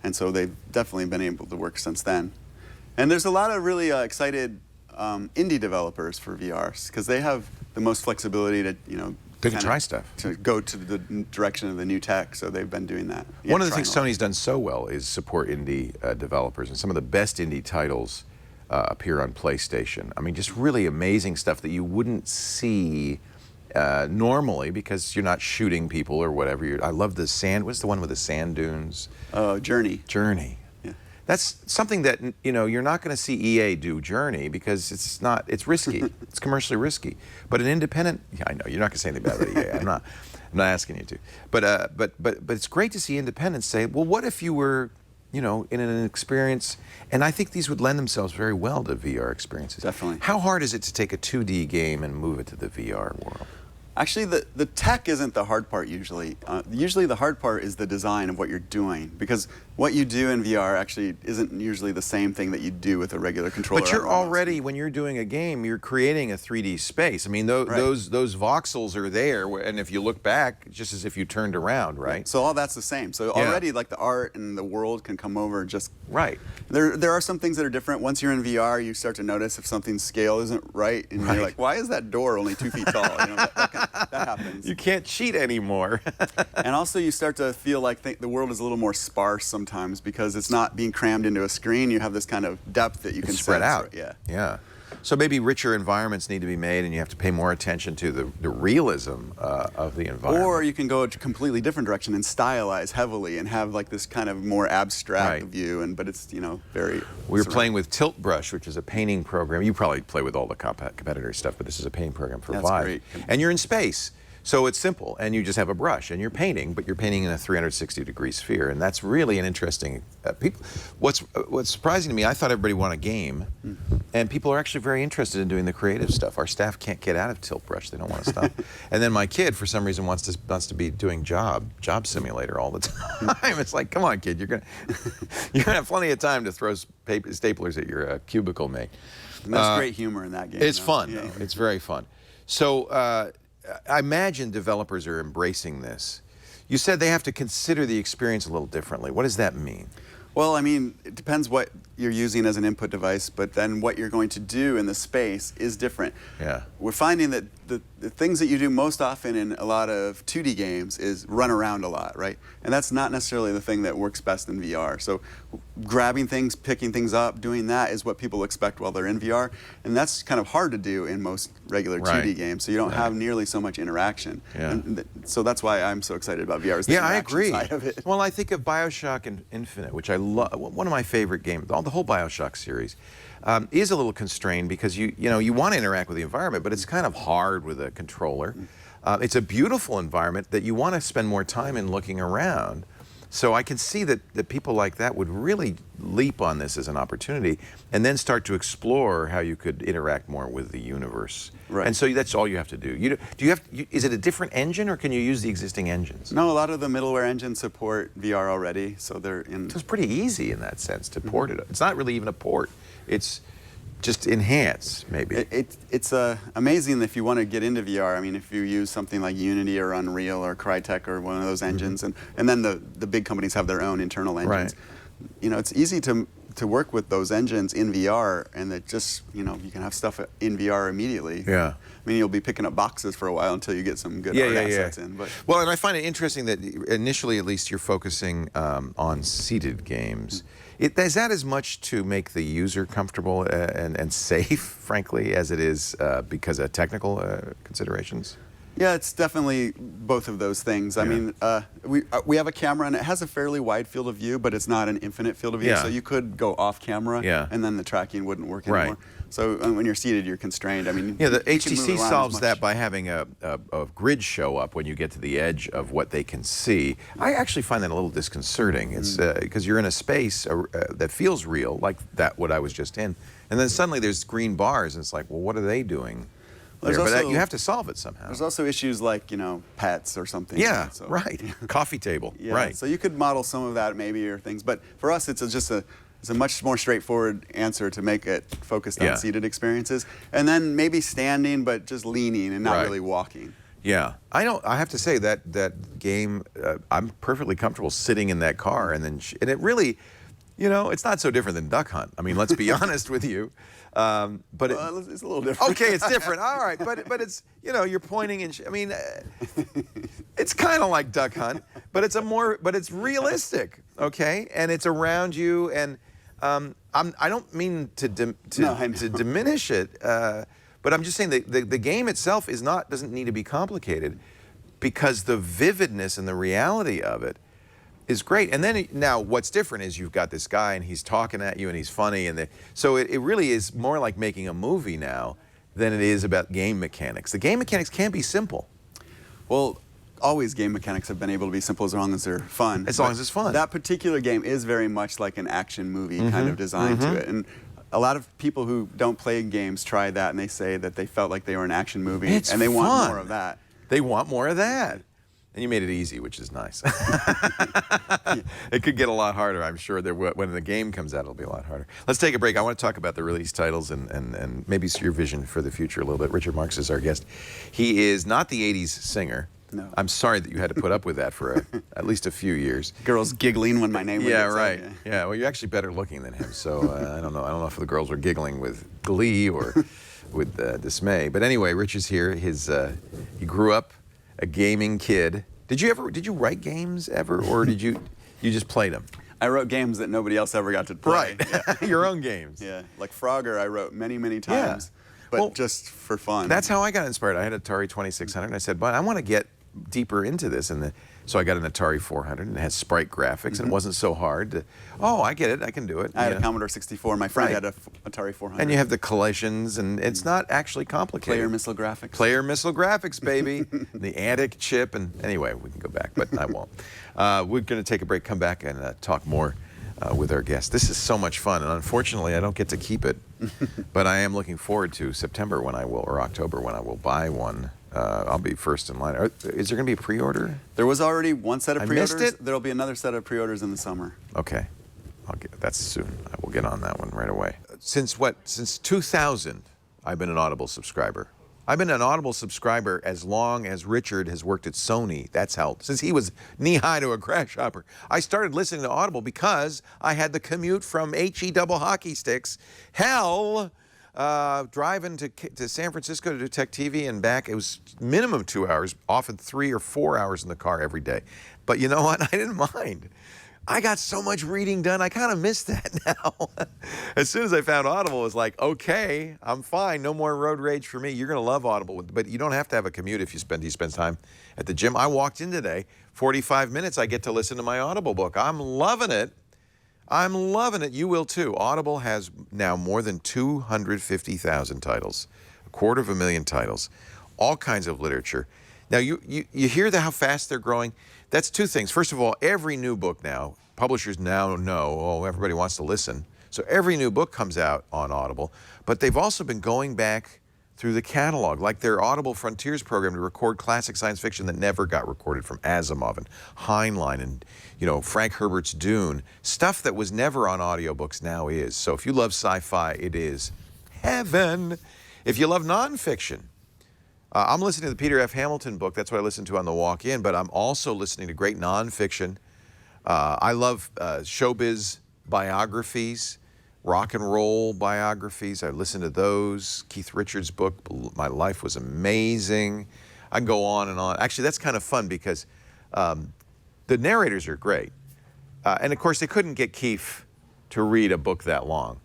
And so they've definitely been able to work since then. And there's a lot of really excited indie developers for VRs, because they have the most flexibility to, you know, they can try stuff. To go to the direction of the new tech, so they've been doing that. One of the things Sony's done so well is support indie developers, and some of the best indie titles appear on PlayStation. I mean, just really amazing stuff that you wouldn't see normally, because you're not shooting people or whatever. I love the sand. What's the one with the sand dunes? Journey. Journey. Yeah. That's something that, you know, you're not going to see EA do Journey, because it's risky. It's commercially risky. But an independent, I know you're not going to say anything about EA. I'm not asking you to. But it's great to see independents say, well, what if you were, you know, in an experience, and I think these would lend themselves very well to VR experiences. Definitely. How hard is it to take a 2D game and move it to the VR world? Actually, the tech isn't the hard part usually. Usually the hard part is the design of what you're doing, because what you do in VR actually isn't usually the same thing that you do with a regular controller. But you're already, when you're doing a game, you're creating a 3D space. I mean, those voxels are there, and if you look back, just as if you turned around, right? So all that's the same. So already, like, the art and the world can come over just... Right. There are some things that are different. Once you're in VR, you start to notice if something's scale isn't right, and you're like, why is that door only 2 feet tall? You know, that happens. You can't cheat anymore. And also you start to feel like the world is a little more sparse sometimes, because it's not being crammed into a screen. You have this kind of depth that you can spread out. Right? Yeah. Yeah. So maybe richer environments need to be made, and you have to pay more attention to the realism of the environment. Or you can go a completely different direction and stylize heavily and have like this kind of more abstract view, but it's, you know, very... We were playing with Tilt Brush, which is a painting program. You probably play with all the competitor stuff, but this is a painting program for Vive. Great. And you're in space. So it's simple, and you just have a brush, and you're painting, but you're painting in a 360-degree sphere, and that's really an interesting... What's surprising to me, I thought everybody wanted a game, and people are actually very interested in doing the creative stuff. Our staff can't get out of Tilt Brush; they don't want to stop. And then my kid, for some reason, wants to be doing Job Simulator all the time. It's like, come on, kid, you're gonna have plenty of time to throw staplers at your cubicle mate. And there's great humor in that game. It's fun, though. It's very fun. So. I imagine developers are embracing this. You said they have to consider the experience a little differently. What does that mean? Well, I mean, it depends what you're using as an input device, but then what you're going to do in the space is different. Yeah. We're finding that the things that you do most often in a lot of 2D games is run around a lot, right? And that's not necessarily the thing that works best in VR. So grabbing things, picking things up, doing that is what people expect while they're in VR. And that's kind of hard to do in most regular 2D games, so you don't have nearly so much interaction. Yeah. And so that's why I'm so excited about VR, is the interaction side of it. Well, I think of BioShock and Infinite, which I love. One of my favorite games, the whole BioShock series, is a little constrained, because you want to interact with the environment, but it's kind of hard with a controller. It's a beautiful environment that you want to spend more time in looking around. So I can see that people like that would really leap on this as an opportunity, and then start to explore how you could interact more with the universe. Right. And so that's all you have to do. Is it a different engine, or can you use the existing engines? No, a lot of the middleware engines support VR already, so they're in... So it's pretty easy in that sense to port it. It's not really even a port. It's just enhance, maybe. It's amazing if you want to get into VR. I mean, if you use something like Unity or Unreal or Crytek or one of those engines, and then the big companies have their own internal engines. Right. You know, it's easy to work with those engines in VR, and that just, you know, you can have stuff in VR immediately. Yeah. I mean, you'll be picking up boxes for a while until you get some good art assets in. But well, and I find it interesting that initially, at least, you're focusing on seated games. Is that as much to make the user comfortable and safe, frankly, as it is because of technical considerations? Yeah, it's definitely both of those things. I mean, we have a camera, and it has a fairly wide field of view, but it's not an infinite field of view. Yeah. So you could go off camera, and then the tracking wouldn't work anymore. Right. So when you're seated, you're constrained. I mean, yeah, the you can move HTC around solves as that much. by having a grid show up when you get to the edge of what they can see. I actually find that a little disconcerting. It's because you're in a space that feels real, like what I was just in, and then suddenly there's green bars, and it's like, well, what are they doing? There's But also- you have to solve it somehow. There's also issues like, you know, pets or something. Yeah, So, right. Coffee table, Yeah, right. So you could model some of that maybe or things, but for us it's a much more straightforward answer to make it focused on seated experiences, and then maybe standing but just leaning and not really walking. Yeah, I have to say that game, I'm perfectly comfortable sitting in that car, and and it really, you know, it's not so different than Duck Hunt. I mean, let's be honest with you. But it's a little different. Okay, it's different. All right, but it's, you know, you're pointing and I mean, it's kind of like Duck Hunt, but it's realistic, okay, and it's around you, and I don't mean to diminish it, but I'm just saying the game itself doesn't need to be complicated, because the vividness and the reality of it is great. And then now what's different is you've got this guy and he's talking at you and he's funny, and so it really is more like making a movie now than it is about game mechanics. The game mechanics can be simple. Well, always game mechanics have been able to be simple as long as they're fun. As long as it's fun. That particular game is very much like an action movie kind of design to it. And a lot of people who don't play games try that, and they say that they felt like they were an action movie, and they want more of that. They want more of that. And you made it easy, which is nice. It could get a lot harder, I'm sure. When the game comes out, it'll be a lot harder. Let's take a break. I want to talk about the release titles and maybe your vision for the future a little bit. Richard Marx is our guest. He is not the 80s singer. No. I'm sorry that you had to put up with that for at least a few years. Girls giggling when my name was Yeah, right. Yeah, well, you're actually better looking than him, so I don't know. I don't know if the girls were giggling with glee or with dismay. But anyway, Richard's here. He grew up a gaming kid. Did you write games ever, or did you just played them? I wrote games that nobody else ever got to play. Right. Yeah. Your own games. Yeah, like Frogger I wrote many, many times, but Well, just for fun. That's how I got inspired. I had Atari 2600, and I said, but I want to get deeper into this. So I got an Atari 400, and it has sprite graphics, and it wasn't so hard. I get it. I can do it. I had a Commodore 64. My friend had a Atari 400. And you have the collisions, and it's not actually complicated. Player missile graphics. Player missile graphics, baby. The ANTIC chip, and anyway, we can go back, but I won't. We're going to take a break, come back, and talk more with our guest. This is so much fun, and unfortunately, I don't get to keep it, but I am looking forward to September or October when I will buy one. I'll be first in line. Is there going to be a pre-order? There was already one set of I pre-orders. missed it? There'll be another set of pre-orders in the summer. Okay, that's soon. I will get on that one right away. Since 2000, I've been an Audible subscriber. I've been an Audible subscriber as long as Richard has worked at Sony. That's how, since he was knee-high to a crash hopper. I started listening to Audible because I had the commute from HE double hockey sticks. Hell, driving to San Francisco to do Tech TV and back. It was minimum 2 hours, often 3 or 4 hours in the car every day. But you know what? I didn't mind. I got so much reading done, I kind of miss that now. As soon as I found Audible, it was like, okay, I'm fine. No more road rage for me. You're going to love Audible. But you don't have to have a commute if you spend time at the gym. I walked in today, 45 minutes, I get to listen to my Audible book. I'm loving it. I'm loving it. You will too. Audible has now more than 250,000 titles, 250,000 titles, all kinds of literature. Now, you hear how fast they're growing? That's two things. First of all, every new book now, publishers now know, everybody wants to listen. So every new book comes out on Audible. But they've also been going back through the catalog, like their Audible Frontiers program to record classic science fiction that never got recorded, from Asimov and Heinlein and Frank Herbert's Dune. Stuff that was never on audiobooks now is. So if you love sci-fi, it is heaven. If you love nonfiction, I'm listening to the Peter F. Hamilton book. That's what I listen to on the walk in, but I'm also listening to great nonfiction. I love showbiz biographies, rock and roll biographies. I listen to those. Keith Richards' book, My Life Was Amazing. I can go on and on. Actually, that's kind of fun because the narrators are great. And of course, they couldn't get Keith to read a book that long.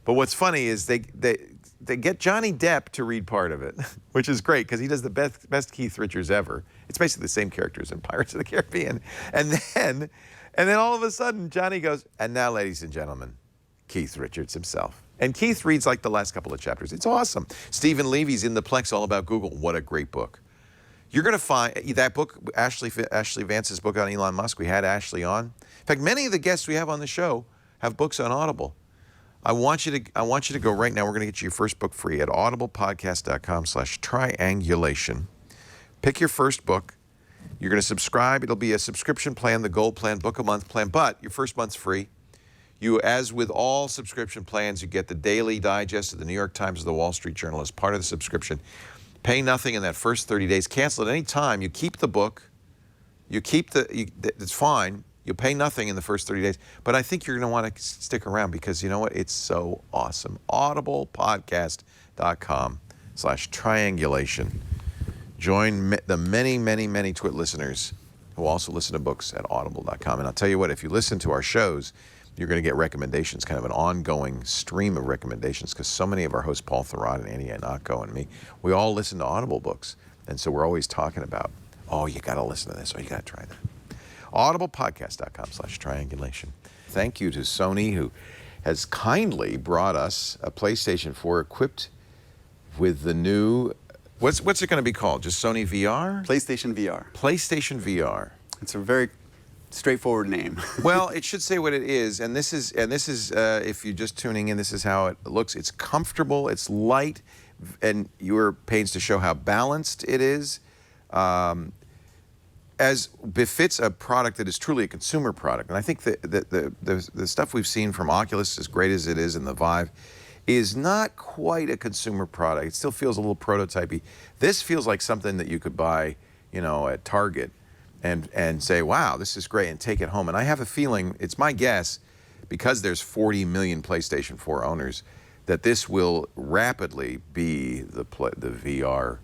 But what's funny is they get Johnny Depp to read part of it, which is great because he does the best Keith Richards ever. It's basically the same characters in Pirates of the Caribbean. And then all of a sudden, Johnny goes, and now, ladies and gentlemen, Keith Richards himself. And Keith reads like the last couple of chapters. It's awesome. Stephen Levy's In the Plex, All About Google. What a great book. You're going to find that book, Ashley Vance's book on Elon Musk. We had Ashley on. In fact, many of the guests we have on the show have books on Audible. I want you to go right now. We're going to get you your first book free at audiblepodcast.com/triangulation. Pick your first book. You're going to subscribe. It'll be a subscription plan, the gold plan, book a month plan, but your first month's free. You, as with all subscription plans, you get the daily digest of the New York Times or the Wall Street Journal as part of the subscription. Pay nothing in that first 30 days. Cancel at any time. You keep the book. It's fine. You'll pay nothing in the first 30 days. But I think you're going to want to stick around because you know what? It's so awesome. audiblepodcast.com/triangulation. Join the many, many, many Twit listeners who also listen to books at audible.com. And I'll tell you what, if you listen to our shows, you're going to get recommendations, kind of an ongoing stream of recommendations, because so many of our hosts, Paul Thurrott and Andy Anako and me, we all listen to Audible books. And so we're always talking about, oh, you got to listen to this, or you got to try that. audiblepodcast.com/triangulation. Thank you to Sony, who has kindly brought us a PlayStation 4 equipped with the new, what's it going to be called? Just Sony VR? PlayStation VR. PlayStation VR. It's a very straightforward name. Well, it should say what it is, and this is if you're just tuning in, this is how it looks. It's comfortable, it's light, and you were pains to show how balanced it is, as befits a product that is truly a consumer product. And I think that the stuff we've seen from Oculus, as great as it is, and the Vive, is not quite a consumer product. It still feels a little prototypey. This feels like something that you could buy, at Target. And say, wow, this is great, and take it home. And I have a feeling, it's my guess, because there's 40 million PlayStation 4 owners, that this will rapidly be the VR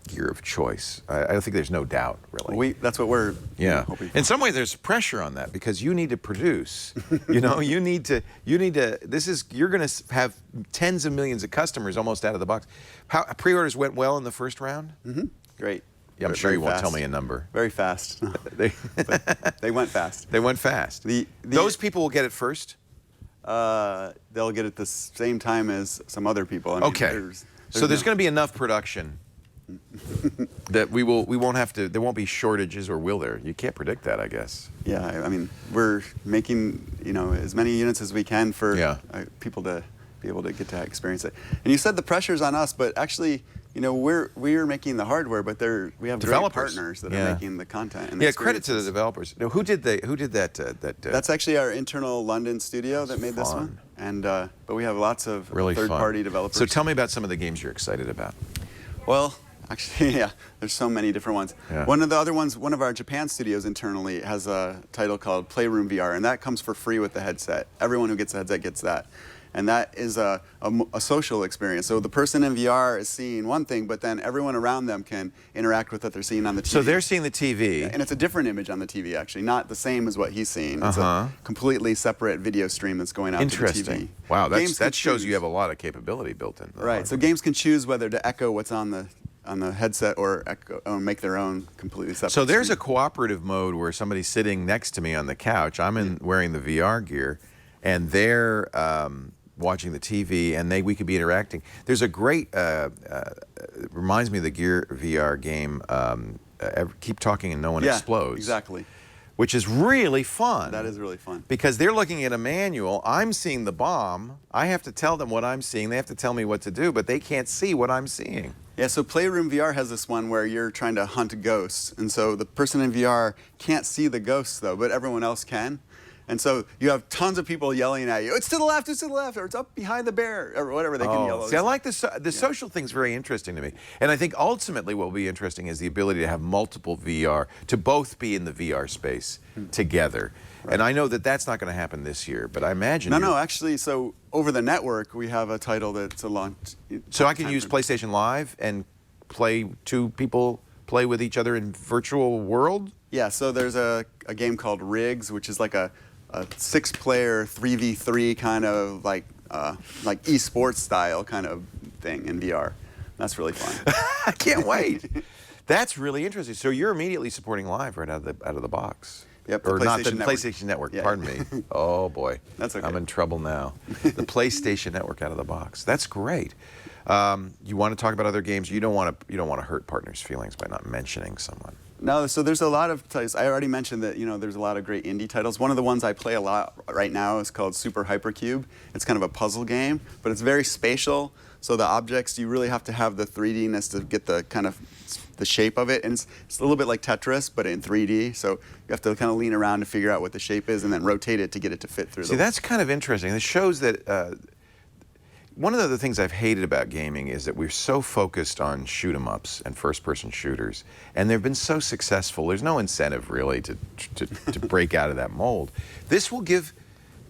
gear of choice. I think there's no doubt, really. That's what we're hoping for. In some ways, there's pressure on that because you need to produce. You're going to have tens of millions of customers almost out of the box. How pre-orders went well in the first round? Mm-hmm. Great. Yeah, I'm sure you won't tell me a number. Very fast. They went fast. They went fast. Those people will get it first? They'll get it the same time as some other people. I mean, okay. So there's going to be enough production that we won't have to, there won't be shortages, or will there? You can't predict that, I guess. Yeah, I mean, we're making, as many units as we can for people to be able to get to experience it. And you said the pressure's on us, but actually, we're making the hardware, but we have great partners that are making the content. And credit to the developers. Now, who did that? That's actually our internal London studio that made this one. And but we have lots of really third-party developers. So tell me about some of the games you're excited about. Well, actually, there's so many different ones. Yeah. One of the other ones, one of our Japan studios internally has a title called Playroom VR, and that comes for free with the headset. Everyone who gets the headset gets that. And that is a social experience. So the person in VR is seeing one thing, but then everyone around them can interact with what they're seeing on the TV. So they're seeing the TV. And it's a different image on the TV, actually, not the same as what he's seeing. It's a completely separate video stream that's going out to the TV. Interesting. Wow, that shows you have a lot of capability built in. Right, so games can choose whether to echo what's on the headset or make their own completely separate. So there's stream. a cooperative mode where somebody's sitting next to me on the couch. I'm wearing the VR gear, and they're watching the TV, and we could be interacting. There's a great, reminds me of the Gear VR game, Keep Talking and No One Explodes. Exactly. Which is really fun. That is really fun. Because they're looking at a manual, I'm seeing the bomb, I have to tell them what I'm seeing, they have to tell me what to do, but they can't see what I'm seeing. Yeah, so Playroom VR has this one where you're trying to hunt ghosts, and so the person in VR can't see the ghosts though, but everyone else can. And so you have tons of people yelling at you, it's to the left, or it's up behind the bear, or whatever they can yell. See, I like the social thing's very interesting to me. And I think ultimately what will be interesting is the ability to have multiple VR, to both be in the VR space together. Right. And I know that that's not going to happen this year, but I imagine... No, actually, so over the network, we have a title that's a launch... So I can use PlayStation Live and two people play with each other in virtual world? Yeah, so there's a game called Rigs, which is like a 6-player 3v3 kind of like esports style kind of thing in VR. That's really fun. I can't wait. That's really interesting. So you're immediately supporting Live right out of the box. Yep, or not the PlayStation Network, yeah. Pardon me. Oh boy. That's okay. I'm in trouble now. The PlayStation Network out of the box. That's great. You want to talk about other games? You don't want to hurt partners' feelings by not mentioning someone. No, so there's a lot of titles. I already mentioned that there's a lot of great indie titles. One of the ones I play a lot right now is called Super Hypercube. It's kind of a puzzle game, but it's very spatial. So the objects, you really have to have the 3D-ness to get the kind of the shape of it, and it's a little bit like Tetris, but in 3D. So you have to kind of lean around to figure out what the shape is, and then rotate it to get it to fit through. See, that's kind of interesting. It shows that one of the things I've hated about gaming is that we're so focused on shoot-em-ups and first-person shooters, and they've been so successful. There's no incentive really to break out of that mold. This will give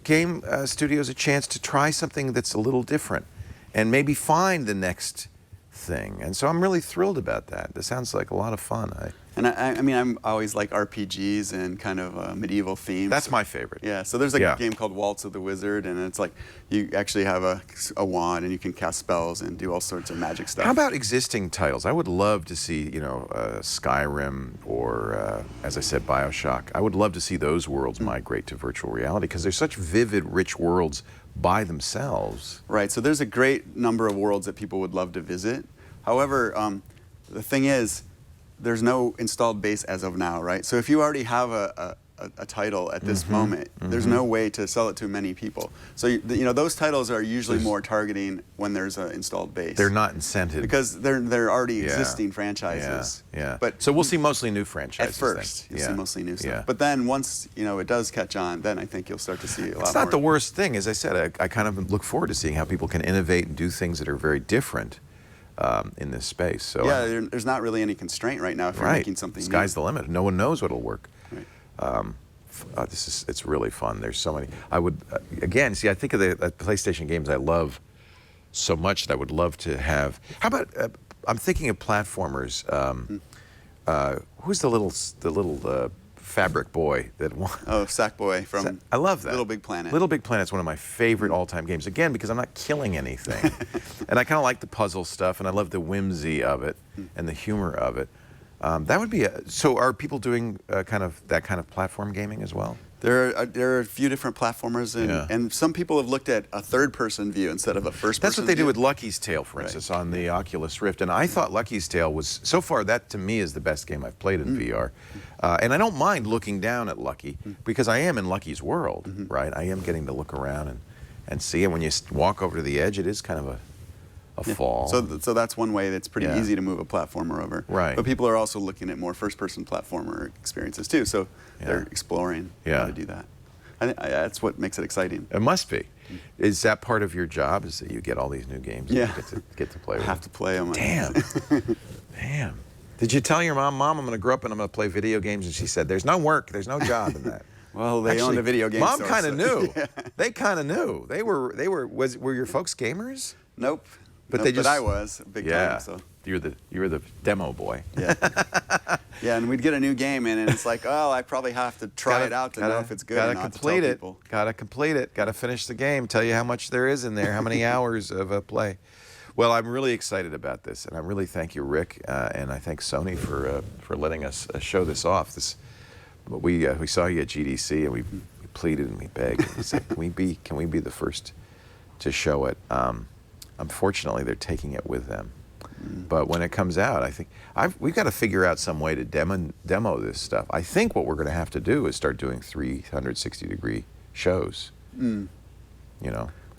game studios a chance to try something that's a little different, and maybe find the next thing. And so I'm really thrilled about that. This sounds like a lot of fun. I mean, I'm always like RPGs and kind of medieval themes. That's my favorite. Yeah, so there's a game called Waltz of the Wizard, and it's like you actually have a wand and you can cast spells and do all sorts of magic stuff. How about existing titles? I would love to see, Skyrim or, as I said, BioShock. I would love to see those worlds migrate to virtual reality because they're such vivid, rich worlds by themselves. Right, so there's a great number of worlds that people would love to visit. However, the thing is, there's no installed base as of now, right? So if you already have a title at this moment, there's no way to sell it to many people. So those titles are usually more targeting when there's an installed base. They're not incented because they're already existing franchises. Yeah. But so we'll see mostly new franchises. At first, you'll see mostly new stuff. But then once it does catch on, then I think you'll start to see a lot more. It's not the worst thing. As I said, I kind of look forward to seeing how people can innovate and do things that are very different in this space. So yeah, there's not really any constraint right now if you're making something new. Sky's the limit. No one knows what'll work. Right. It's really fun. There's so many. I would again see. I think of the PlayStation games I love so much that I would love to have. How about I'm thinking of platformers. Who's the little fabric boy that won? Oh, Sackboy from I love that. Little Big Planet. Little Big Planet's one of my favorite all-time games. Again, because I'm not killing anything, and I kind of like the puzzle stuff, and I love the whimsy of it and the humor of it. That would be so. Are people doing that kind of platform gaming as well? There are a few different platformers, and some people have looked at a third-person view instead of a first-person. That's what they do with Lucky's Tale, for instance, on the Oculus Rift. And I thought Lucky's Tale was, so far, that to me is the best game I've played in VR. And I don't mind looking down at Lucky because I am in Lucky's world, right? I am getting to look around and see it. When you walk over to the edge, it is kind of a fall. So that's one way that's pretty easy to move a platformer over. Right. But people are also looking at more first-person platformer experiences too. So they're exploring how to do that. I think that's what makes it exciting. It must be. Is that part of your job? Is that you get all these new games? And you get to play with? I have to play them. Damn. Damn. Did you tell your mom, I'm going to grow up and I'm going to play video games? And she said, "There's no work. There's no job in that." Well, they owned a video game Mom store. kind of knew. They kind of knew. Were your folks gamers? Nope. But but I was big time. So you were the demo boy. Yeah. Yeah, and we'd get a new game in, and it's like, oh, I probably have to try it out to know if it's good or not. Complete it. Gotta complete it. Gotta finish the game. Tell you how much there is in there. How many hours of play. Well, I'm really excited about this, and I really thank you, Rick, and I thank Sony for letting us show this off. We saw you at GDC, and we pleaded and we begged. And we said, can we be the first to show it? Unfortunately, they're taking it with them. But when it comes out, I think we've got to figure out some way to demo this stuff. I think what we're going to have to do is start doing 360-degree shows.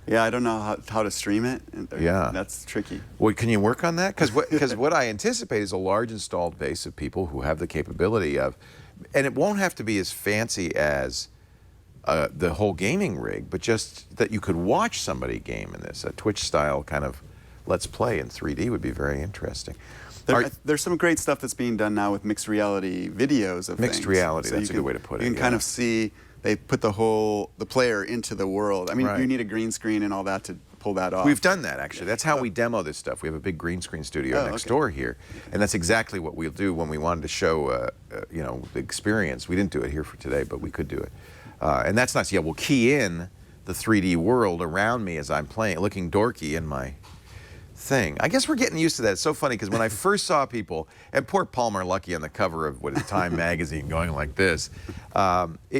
Yeah, I don't know how to stream it. Yeah. That's tricky. Well, can you work on that? Because what I anticipate is a large installed base of people who have the capability of, and it won't have to be as fancy as the whole gaming rig, but just that you could watch somebody game in this. A Twitch-style kind of let's play in 3D would be very interesting. There's some great stuff that's being done now with mixed reality videos of mixed things. reality, So that's a good way to put it. You can kind of see, they put the player into the world. I mean, Right. you need a green screen and all that to pull that off. We've done that, actually. That's how we demo this stuff. We have a big green screen studio next door here, and that's exactly what we'll do when we wanted to show, you know, the experience. We didn't do it here for today, but we could do it. And that's nice. Yeah, we'll key in the 3D world around me as I'm playing, looking dorky in my thing. I guess we're getting used to that. It's so funny because when I first saw people, and poor Palmer Luckey on the cover of what is Time magazine going like this,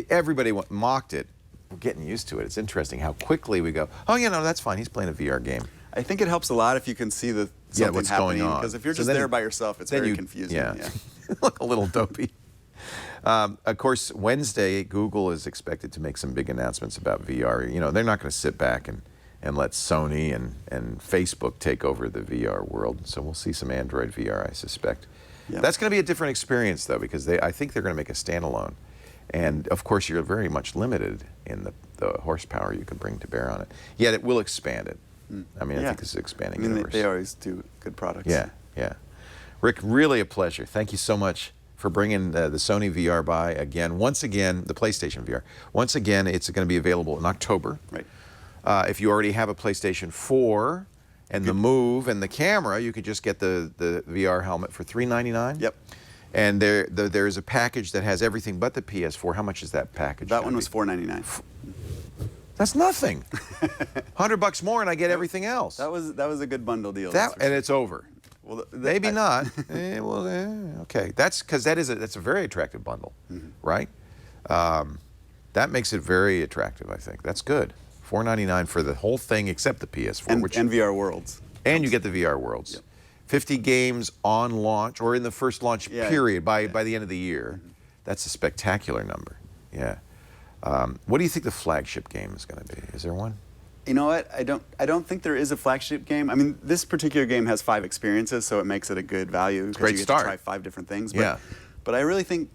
everybody mocked it. We're getting used to it. It's interesting how quickly we go, oh, yeah, no, that's fine. He's playing a VR game. I think it helps a lot if you can see something what's happening. going on. Because if you're just there by yourself, it's very confusing. Yeah. Look a little dopey. Of course, Wednesday, Google is expected to make some big announcements about VR. You know, they're not going to sit back and let Sony and Facebook take over the VR world. So we'll see some Android VR, I suspect. Yep. That's going to be a different experience, though, because I think they're going to make a standalone. And, of course, you're very much limited in the horsepower you can bring to bear on it. Yet it will expand it. I mean, I think this is expanding universe. They always do good products. Yeah, yeah. Rick, really a pleasure. Thank you so much for bringing the Sony VR by again. Once again, the PlayStation VR. Once again, it's going to be available in October. Right. If you already have a PlayStation 4 and the Move and the camera, you could just get the VR helmet for $399. Yep. And there's a package that has everything but the PS4. How much is that package? That one was $499. That's nothing. $100 more and I get everything else. That was a good bundle deal. And it's over. Well, maybe not. Okay. That's because that's a very attractive bundle, right? That makes it very attractive, I think. That's good. $499 for the whole thing except the PS4. And VR Worlds. And you get the VR Worlds. Yep. 50 games on launch, or in the first launch period, by the end of the year. That's a spectacular number. Yeah. What do you think the flagship game is going to be? Is there one? You know what? I don't think there is a flagship game. I mean, this particular game has 5 experiences, so it makes it a good value. Great you start. Get to try 5 different things. But I really think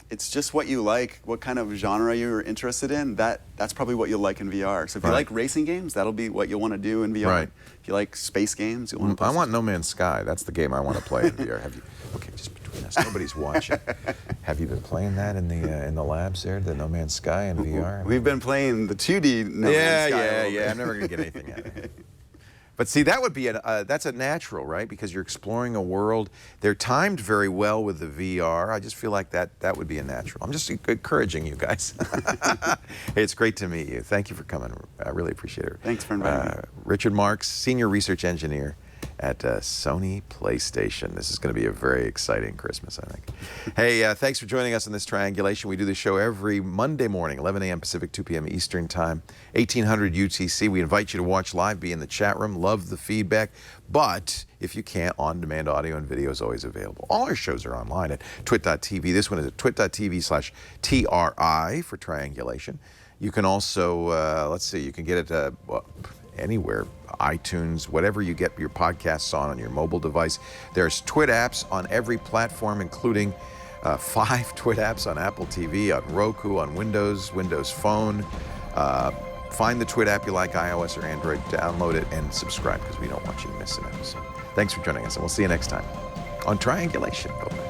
it's just what you like, what kind of genre you're interested in. That's probably what you'll like in VR. So if you like racing games, that'll be what you'll want to do in VR. Right. If you like space games, you'll want to play. I want No Man's Sky. That's the game I want to play in VR. Have you? Okay, just between us, nobody's watching. Have you been playing that in the labs there, the No Man's Sky in VR? We've been playing the 2D No Man's Sky. Yeah. I'm never gonna get anything out of it. But see, that would be that's a natural, right? Because you're exploring a world. They're timed very well with the VR. I just feel like that would be a natural. I'm just encouraging you guys. Hey, it's great to meet you. Thank you for coming. I really appreciate it. Thanks for inviting me. Richard Marks, Senior Research Engineer at Sony PlayStation. This is going to be a very exciting Christmas, I think. Hey, thanks for joining us on this Triangulation. We do this show every Monday morning, 11 a.m. Pacific, 2 p.m. Eastern Time, 1800 UTC. We invite you to watch live, be in the chat room, love the feedback. But if you can't, on-demand audio and video is always available. All our shows are online at twit.tv. This one is at twit.tv/TRI for Triangulation. You can also, let's see, you can get it anywhere, iTunes, whatever you get your podcasts on your mobile device. There's Twit apps on every platform, including 5 Twit apps on Apple TV, on Roku, on Windows Phone. Find the Twit app you like, iOS or Android, download it and subscribe because we don't want you to miss an episode. Thanks for joining us, and we'll see you next time on Triangulation. Bye-bye.